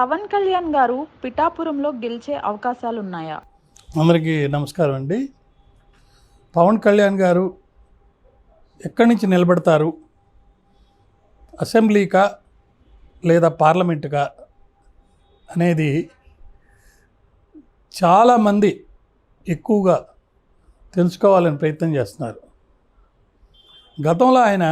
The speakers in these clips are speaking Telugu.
పవన్ కళ్యాణ్ గారు పిఠాపురంలో గెలిచే అవకాశాలున్నాయా? అందరికీ నమస్కారం అండి. పవన్ కళ్యాణ్ గారు ఎక్కడి నుంచి నిలబడతారు, అసెంబ్లీకా లేదా పార్లమెంటుకా అనేది చాలామంది ఎక్కువగా తెలుసుకోవాలని ప్రయత్నం చేస్తున్నారు. గతంలో ఆయన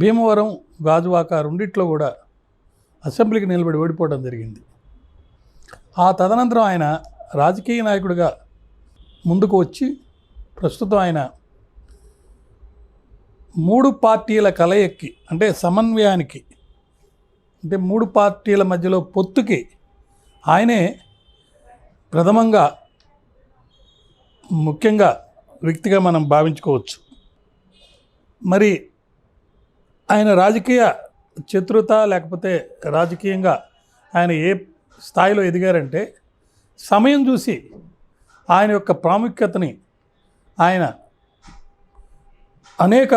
భీమవరం, గాజువాక రెండిట్లో కూడా అసెంబ్లీకి నిలబడి ఓడిపోవడం జరిగింది. ఆ తదనంతరం ఆయన రాజకీయ నాయకుడిగా ముందుకు వచ్చి ప్రస్తుతం ఆయన 3 పార్టీల కలయిక్కి అంటే సమన్వయానికి, అంటే 3 పార్టీల మధ్యలో పొత్తుకి ఆయనే ప్రథమంగా ముఖ్యంగా వ్యక్తిగా మనం భావించుకోవచ్చు. మరి ఆయన రాజకీయ చతురత లేకపోతే రాజకీయంగా ఆయన ఏ స్థాయిలో ఎదిగారంటే సమయం చూసి ఆయన యొక్క ప్రాముఖ్యతని ఆయన అనేక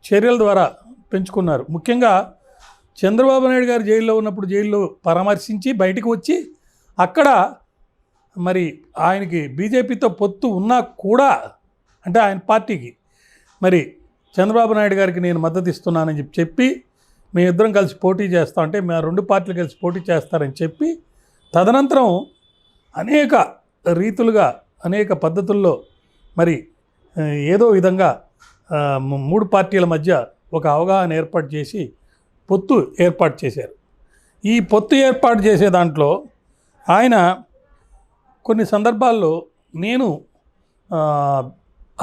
చర్యల ద్వారా పెంచుకున్నారు. ముఖ్యంగా చంద్రబాబు నాయుడు గారు జైల్లో ఉన్నప్పుడు జైల్లో పరామర్శించి బయటకు వచ్చి అక్కడ మరి ఆయనకి బీజేపీతో పొత్తు ఉన్నా కూడా, అంటే ఆయన పార్టీకి మరి చంద్రబాబు నాయుడు గారికి నేను మద్దతు ఇస్తున్నానని చెప్పి మేము ఇద్దరం కలిసి పోటీ చేస్తాం, అంటే మేము 2 పార్టీలు కలిసి పోటీ చేస్తారని చెప్పి తదనంతరం అనేక రీతులుగా అనేక పద్ధతుల్లో మరి ఏదో విధంగా 3 పార్టీల మధ్య ఒక అవగాహన ఏర్పాటు చేసి పొత్తు ఏర్పాటు చేశారు. ఈ పొత్తు ఏర్పాటు చేసే దాంట్లో ఆయన కొన్ని సందర్భాల్లో నేను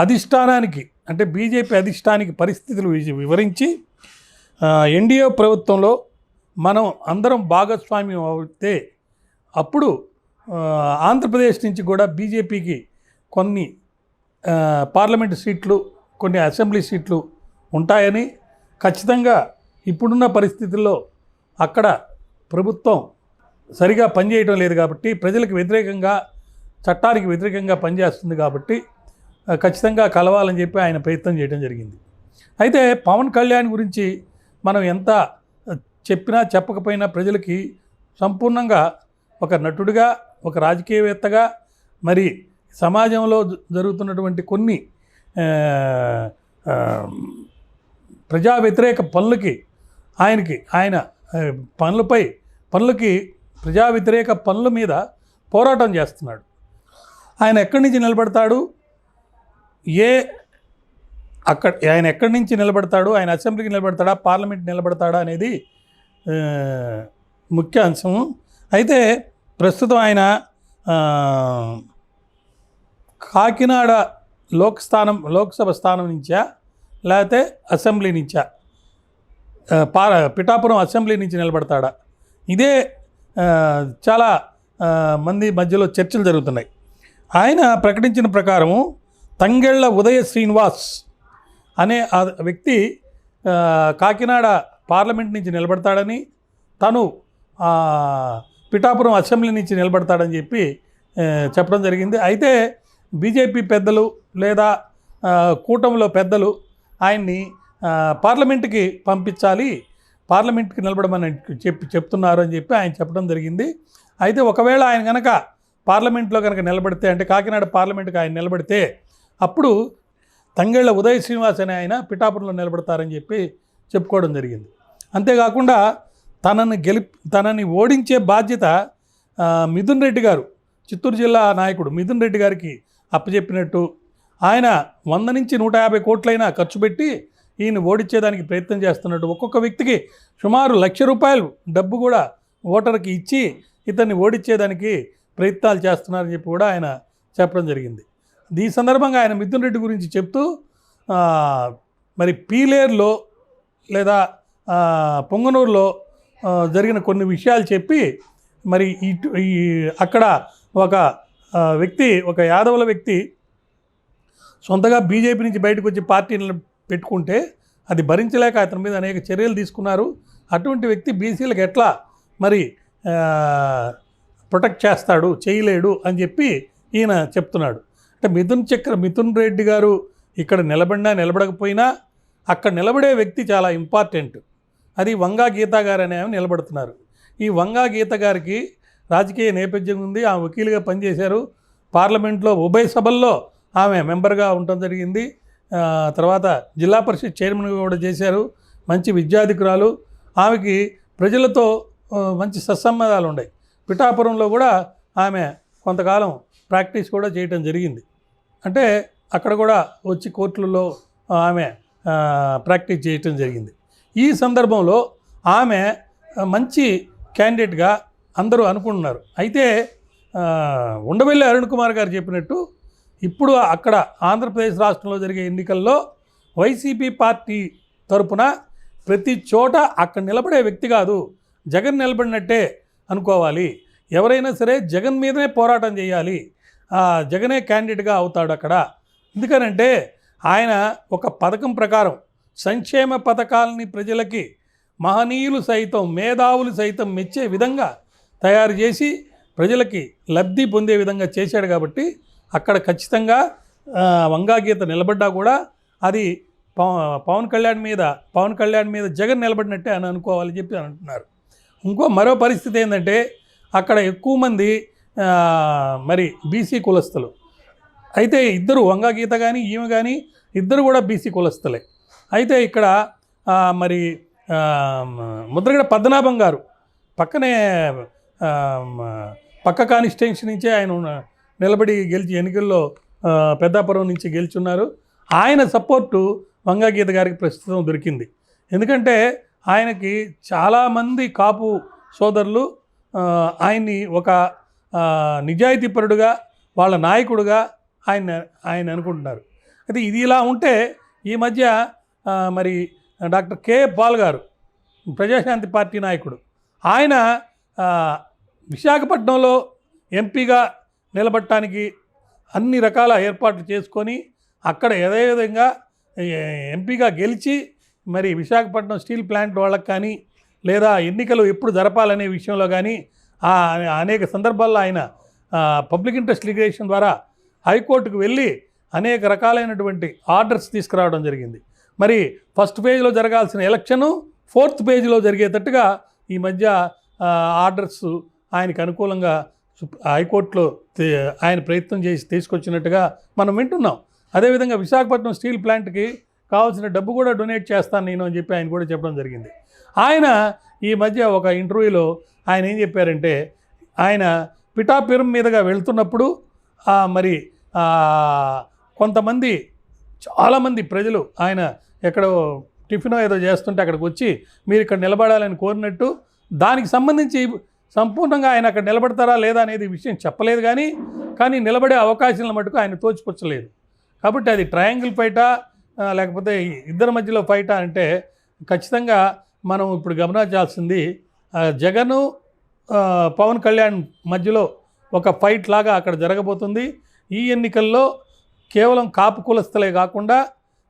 అధిష్టానానికి, అంటే బీజేపీ అధిష్టానానికి పరిస్థితులు వివరించి ఎన్డీఏ ప్రభుత్వంలో మనం అందరం భాగస్వామ్యం అవుతే అప్పుడు ఆంధ్రప్రదేశ్ నుంచి కూడా బీజేపీకి కొన్ని పార్లమెంటు సీట్లు, కొన్ని అసెంబ్లీ సీట్లు ఉంటాయని, ఖచ్చితంగా ఇప్పుడున్న పరిస్థితుల్లో అక్కడ ప్రభుత్వం సరిగా పనిచేయడం లేదు కాబట్టి, ప్రజలకు వ్యతిరేకంగా చట్టానికి వ్యతిరేకంగా పనిచేస్తుంది కాబట్టి ఖచ్చితంగా కలవాలని చెప్పి ఆయన ప్రయత్నం చేయడం జరిగింది. అయితే పవన్ కళ్యాణ్ గురించి మనం ఎంత చెప్పినా చెప్పకపోయినా ప్రజలకి సంపూర్ణంగా ఒక నటుడిగా, ఒక రాజకీయవేత్తగా, మరి సమాజంలో జరుగుతున్నటువంటి కొన్ని ప్రజా వ్యతిరేక పనులకి ఆయన పనులకి ప్రజా వ్యతిరేక పనుల మీద పోరాటం చేస్తున్నాడు. ఆయన ఎక్కడి నుంచి నిలబడతాడు, ఆయన ఎక్కడి నుంచి నిలబడతాడు, ఆయన అసెంబ్లీకి నిలబడతాడా, పార్లమెంట్ నిలబడతాడా అనేది ముఖ్య అంశం. అయితే ప్రస్తుతం ఆయన కాకినాడ లోక్సభ స్థానం నుంచా లేకపోతే అసెంబ్లీ నుంచా, పిఠాపురం అసెంబ్లీ నుంచి నిలబడతాడా, ఇదే చాలా మంది మధ్యలో చర్చలు జరుగుతున్నాయి. ఆయన ప్రకటించిన ప్రకారము తంగెళ్ళ ఉదయ శ్రీనివాస్ అనే ఆ వ్యక్తి కాకినాడ పార్లమెంట్ నుంచి నిలబడతాడని, తను పిఠాపురం అసెంబ్లీ నుంచి నిలబడతాడని చెప్పి చెప్పడం జరిగింది. అయితే బీజేపీ పెద్దలు లేదా కూటమిలో పెద్దలు ఆయన్ని పార్లమెంట్కి పంపించాలి, పార్లమెంట్కి నిలబడమని చెప్తున్నారు అని చెప్పి ఆయన చెప్పడం జరిగింది. అయితే ఒకవేళ ఆయన కనుక పార్లమెంట్లో కనుక నిలబడితే, అంటే కాకినాడ పార్లమెంట్కి ఆయన నిలబడితే అప్పుడు తంగెళ్ళ ఉదయ శ్రీనివాస్ అనే ఆయన పిఠాపురంలో నిలబడతారని చెప్పి చెప్పుకోవడం జరిగింది. అంతేకాకుండా తనని ఓడించే బాధ్యత మిథున్ రెడ్డి గారు, చిత్తూరు జిల్లా నాయకుడు మిథున్ రెడ్డి గారికి అప్పచెప్పినట్టు, ఆయన 100 నుంచి 150 కోట్లైనా ఖర్చు పెట్టి ఈయన ఓడించేదానికి ప్రయత్నం చేస్తున్నట్టు, ఒక్కొక్క వ్యక్తికి సుమారు ₹1,00,000 డబ్బు కూడా ఓటర్కి ఇచ్చి ఇతన్ని ఓడించేదానికి ప్రయత్నాలు చేస్తున్నారని చెప్పి కూడా ఆయన చెప్పడం జరిగింది. ఈ సందర్భంగా ఆయన మిథున్ రెడ్డి గురించి చెప్తూ మరి పీలేరులో లేదా పొంగనూరులో జరిగిన కొన్ని విషయాలు చెప్పి మరి అక్కడ ఒక వ్యక్తి, ఒక యాదవుల వ్యక్తి సొంతగా బీజేపీ నుంచి బయటకు వచ్చి పార్టీని పెట్టుకుంటే అది భరించలేక అతని మీద అనేక చర్యలు తీసుకున్నారు. అటువంటి వ్యక్తి బీసీలకు ఎట్లా మరి ప్రొటెక్ట్ చేస్తాడు, చేయలేడు అని చెప్పి ఈయన చెప్తున్నాడు. అంటే మిథున్ రెడ్డి గారు ఇక్కడ నిలబడకపోయినా అక్కడ నిలబడే వ్యక్తి చాలా ఇంపార్టెంట్. అది వంగా గీతా గారు అనే ఆమె నిలబడుతున్నారు. ఈ వంగా గీత గారికి రాజకీయ నేపథ్యం ఉంది. ఆమె వకీలుగా పనిచేశారు. పార్లమెంట్లో ఉభయ సభల్లో ఆమె మెంబర్గా ఉండటం జరిగింది. తర్వాత జిల్లా పరిషత్ చైర్మన్గా కూడా చేశారు. మంచి విద్యాధికురాలు. ఆమెకి ప్రజలతో మంచి సత్సంబంధాలు ఉన్నాయి. పిఠాపురంలో కూడా ఆమె కొంతకాలం ప్రాక్టీస్ కూడా చేయటం జరిగింది. అంటే అక్కడ కూడా వచ్చి కోర్టులలో ఆమె ప్రాక్టీస్ చేయటం జరిగింది. ఈ సందర్భంలో ఆమె మంచి క్యాండిడేట్గా అందరూ అనుకుంటున్నారు. అయితే ఉండవెల్లి అరుణ్ కుమార్ గారు చెప్పినట్టు ఇప్పుడు అక్కడ ఆంధ్రప్రదేశ్ రాష్ట్రంలో జరిగే ఎన్నికల్లో వైసీపీ పార్టీ తరపున ప్రతి చోట అక్కడ నిలబడే వ్యక్తి కాదు, జగన్ నిలబడినట్టే అనుకోవాలి. ఎవరైనా సరే జగన్ మీదనే పోరాటం చేయాలి. జగనే క్యాండిడేట్గా అవుతాడు అక్కడ. ఎందుకనంటే ఆయన ఒక పథకం ప్రకారం సంక్షేమ పథకాలని ప్రజలకి మహనీయులు సైతం మేధావులు సైతం మెచ్చే విధంగా తయారు చేసి ప్రజలకి లబ్ధి పొందే విధంగా చేశాడు. కాబట్టి అక్కడ ఖచ్చితంగా వంగా గీత నిలబడ్డా కూడా అది పవన్ కళ్యాణ్ మీద జగన్ నిలబడినట్టే అని అనుకోవాలని చెప్పి అంటున్నారు. మరో పరిస్థితి ఏంటంటే అక్కడ ఎక్కువ మంది మరి బీసీ కులస్తులు. అయితే ఇద్దరు వంగా గీత కానీ ఈమె కానీ ఇద్దరు కూడా బీసీ కులస్తులే. అయితే ఇక్కడ మరి ముద్రగడ పద్మనాభం గారు పక్కనే పక్క కాన్స్టిట్యున్సీ నుంచే ఆయన నిలబడి గెలిచి ఎన్నికల్లో పెద్దాపురం నుంచి గెలుచున్నారు. ఆయన సపోర్టు వంగా గీత గారికి ప్రస్తుతం దొరికింది. ఎందుకంటే ఆయనకి చాలామంది కాపు సోదరులు ఆయన్ని ఒక నిజాయితీపరుడుగా వాళ్ళ నాయకుడుగా ఆయన అనుకుంటున్నారు. అయితే ఇది ఇలా ఉంటే ఈ మధ్య మరి డాక్టర్ కే పాల్ గారు ప్రజాశాంతి పార్టీ నాయకుడు, ఆయన విశాఖపట్నంలో ఎంపీగా నిలబడటానికి అన్ని రకాల ఏర్పాట్లు చేసుకొని అక్కడ అదే విధంగా ఎంపీగా గెలిచి మరి విశాఖపట్నం స్టీల్ ప్లాంట్ వాళ్ళకి కానీ లేదా ఎన్నికలు ఎప్పుడు జరపాలనే విషయంలో కానీ అనేక సందర్భాల్లో ఆయన పబ్లిక్ ఇంట్రెస్ట్ లిటిగేషన్ ద్వారా హైకోర్టుకు వెళ్ళి అనేక రకాలైనటువంటి ఆర్డర్స్ తీసుకురావడం జరిగింది. మరి ఫస్ట్ పేజ్లో జరగాల్సిన ఎలక్షను 4th పేజీలో జరిగేటట్టుగా ఈ మధ్య ఆర్డర్స్ ఆయనకు అనుకూలంగా హైకోర్టులో ఆయన ప్రయత్నం చేసి తీసుకొచ్చినట్టుగా మనం వింటున్నాం. అదేవిధంగా విశాఖపట్నం స్టీల్ ప్లాంట్కి కావాల్సిన డబ్బు కూడా డొనేట్ చేస్తాను నేను అని చెప్పి ఆయన కూడా చెప్పడం జరిగింది. ఆయన ఈ మధ్య ఒక ఇంటర్వ్యూలో ఆయన ఏం చెప్పారంటే ఆయన పిఠాపురం మీదుగా వెళ్తున్నప్పుడు మరి కొంతమంది చాలామంది ప్రజలు ఆయన ఎక్కడో టిఫిన్ ఏదో చేస్తుంటే అక్కడికి వచ్చి మీరు ఇక్కడ నిలబడాలని కోరినట్టు దానికి సంబంధించి సంపూర్ణంగా ఆయన అక్కడ నిలబడతారా లేదా అనేది విషయం చెప్పలేదు. కానీ నిలబడే అవకాశాలను మటుకు ఆయన తోచిపుచ్చలేదు. కాబట్టి అది ట్రయాంగిల్ ఫైటా లేకపోతే ఇద్దరి మధ్యలో ఫైటా అంటే ఖచ్చితంగా మనం ఇప్పుడు గమనించాల్సింది జగను పవన్ కళ్యాణ్ మధ్యలో ఒక ఫైట్ లాగా అక్కడ జరగబోతుంది. ఈ ఎన్నికల్లో కేవలం కాపు కులస్తులే కాకుండా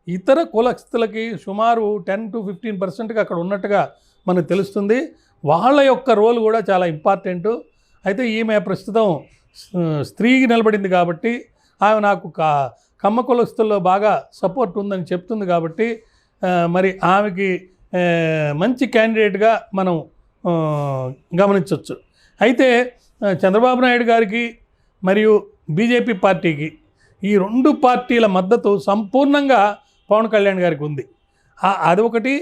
ఇతర కులస్తులకి సుమారు 10 to 15% అక్కడ ఉన్నట్టుగా మనకు తెలుస్తుంది. వాళ్ళ యొక్క రోల్ కూడా చాలా ఇంపార్టెంటు. అయితే ఈమె ప్రస్తుతం స్త్రీకి నిలబడింది కాబట్టి ఆమె నాకు కమ్మ కులస్తుల్లో బాగా సపోర్ట్ ఉందని చెప్తుంది. కాబట్టి మరి ఆమెకి మంచి క్యాండిడేట్గా మనం గమనించవచ్చు. అయితే చంద్రబాబు నాయుడు గారికి మరియు బీజేపీ పార్టీకి ఈ 2 పార్టీల మద్దతు సంపూర్ణంగా పవన్ కళ్యాణ్ గారికి ఉంది. అది ఒకటి.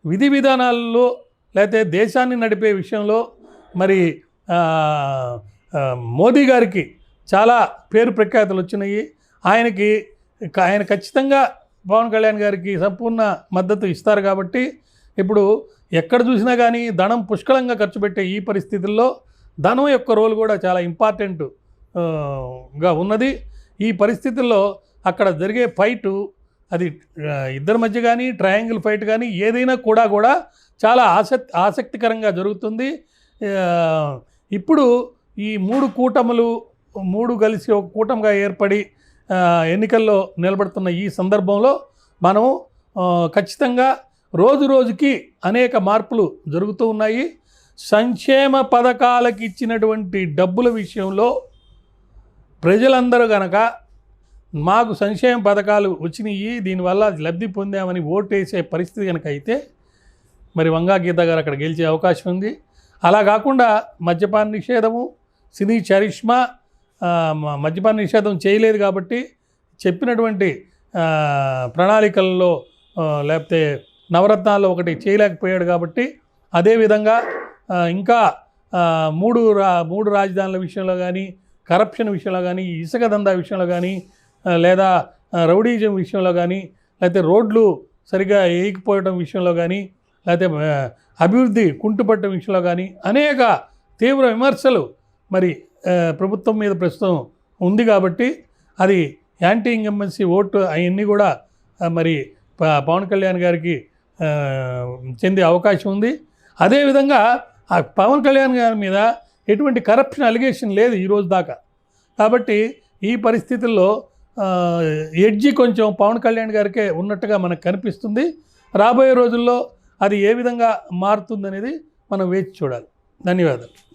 విధి విధానాల్లో లేకపోతే దేశాన్ని నడిపే విషయంలో మరి మోదీ గారికి చాలా పేరు ప్రఖ్యాతులు వచ్చినాయి. ఆయన ఖచ్చితంగా పవన్ కళ్యాణ్ గారికి సంపూర్ణ మద్దతు ఇస్తారు. కాబట్టి ఇప్పుడు ఎక్కడ చూసినా కానీ ధనం పుష్కలంగా ఖర్చు పెట్టే ఈ పరిస్థితుల్లో ధనం యొక్క రోల్ కూడా చాలా ఇంపార్టెంట్గా ఉన్నది. ఈ పరిస్థితుల్లో అక్కడ జరిగే ఫైటు అది ఇద్దరి మధ్య కానీ ట్రయాంగిల్ ఫైట్ కానీ ఏదైనా కూడా చాలా ఆసక్తికరంగా జరుగుతుంది. ఇప్పుడు ఈ 3 కూటములు 3 కలిసి ఒక కూటమిగా ఏర్పడి ఎన్నికల్లో నిలబడుతున్న ఈ సందర్భంలో మనం ఖచ్చితంగా రోజుకి అనేక మార్పులు జరుగుతూ ఉన్నాయి. సంక్షేమ పథకాలకు ఇచ్చినటువంటి డబ్బుల విషయంలో ప్రజలందరూ కనుక మాకు సంక్షేమ పథకాలు వచ్చినాయి దీనివల్ల లబ్ధి పొందామని ఓటేసే పరిస్థితి కనుక అయితే మరి వంగా గీత గారు అక్కడ గెలిచే అవకాశం ఉంది. అలా కాకుండా మద్యపాన నిషేధము, సినీ చరిష్మా మద్యపాన నిషేధం చేయలేదు కాబట్టి చెప్పినటువంటి ప్రణాళికల్లో లేకపోతే నవరత్నాల్లో ఒకటి చేయలేకపోయాడు కాబట్టి అదేవిధంగా ఇంకా మూడు రాజధానుల విషయంలో కానీ, కరప్షన్ విషయంలో కానీ, ఇసుక దందా విషయంలో కానీ, లేదా రౌడీజం విషయంలో కానీ, లేకపోతే రోడ్లు సరిగ్గా వేయకపోవడం విషయంలో కానీ, లేకపోతే అభివృద్ధి కుంటుపడటం విషయంలో కానీ అనేక తీవ్ర విమర్శలు మరి ప్రభుత్వం మీద ప్రస్తుతం ఉంది కాబట్టి అది యాంటీ ఇంకంబెన్సీ ఓటు అవన్నీ కూడా మరి పవన్ కళ్యాణ్ గారికి చెందే అవకాశం ఉంది. అదేవిధంగా ఆ పవన్ కళ్యాణ్ గారి మీద ఎటువంటి కరప్షన్ అలిగేషన్ లేదు ఈరోజు దాకా. కాబట్టి ఈ పరిస్థితుల్లో ఎడ్జి కొంచెం పవన్ కళ్యాణ్ గారికే ఉన్నట్టుగా మనకు కనిపిస్తుంది. రాబోయే రోజుల్లో అది ఏ విధంగా మారుతుందనేది మనం వేచి చూడాలి. ధన్యవాదాలు.